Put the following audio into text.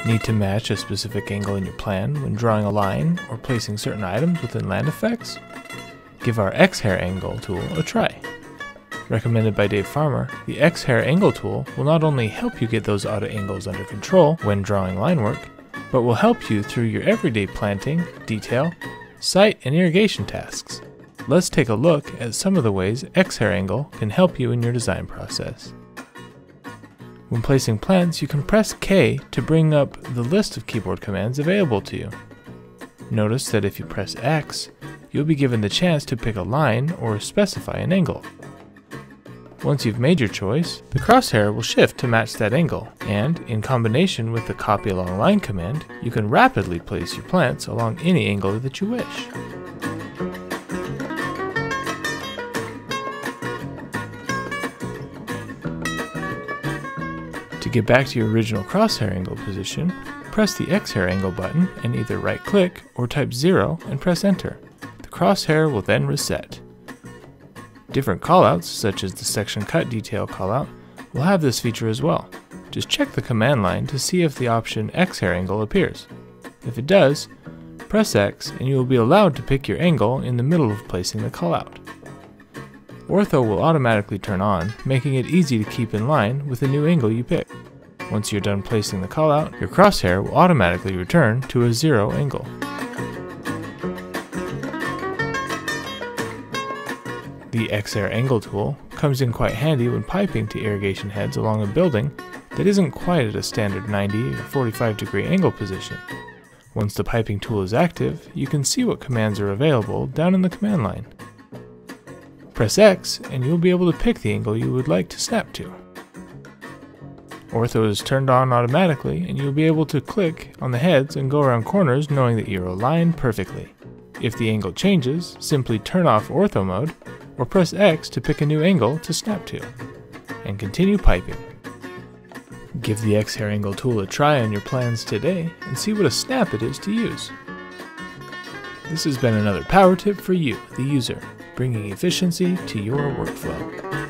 Need to match a specific angle in your plan when drawing a line or placing certain items within land effects? Give our Xhair Angle tool a try. Recommended by Dave Farmer, the Xhair Angle tool will not only help you get those auto angles under control when drawing line work, but will help you through your everyday planting, detail, site, and irrigation tasks. Let's take a look at some of the ways Xhair Angle can help you in your design process. When placing plants, you can press K to bring up the list of keyboard commands available to you. Notice that if you press X, you'll be given the chance to pick a line or specify an angle. Once you've made your choice, the crosshair will shift to match that angle, and in combination with the Copy Along Line command, you can rapidly place your plants along any angle that you wish. To get back to your original crosshair angle position, press the Xhair Angle button and either right-click or type 0 and press Enter. The crosshair will then reset. Different callouts, such as the section cut detail callout, will have this feature as well. Just check the command line to see if the option Xhair Angle appears. If it does, press X and you will be allowed to pick your angle in the middle of placing the callout. Ortho will automatically turn on, making it easy to keep in line with the new angle you pick. Once you're done placing the callout, your crosshair will automatically return to a 0 angle. The Xhair Angle tool comes in quite handy when piping to irrigation heads along a building that isn't quite at a standard 90 or 45 degree angle position. Once the piping tool is active, you can see what commands are available down in the command line. Press X and you'll be able to pick the angle you would like to snap to. Ortho is turned on automatically and you'll be able to click on the heads and go around corners knowing that you're aligned perfectly. If the angle changes, simply turn off Ortho mode or press X to pick a new angle to snap to, and continue piping. Give the Xhair Angle tool a try on your plans today and see what a snap it is to use. This has been another power tip for you, the user, bringing efficiency to your workflow.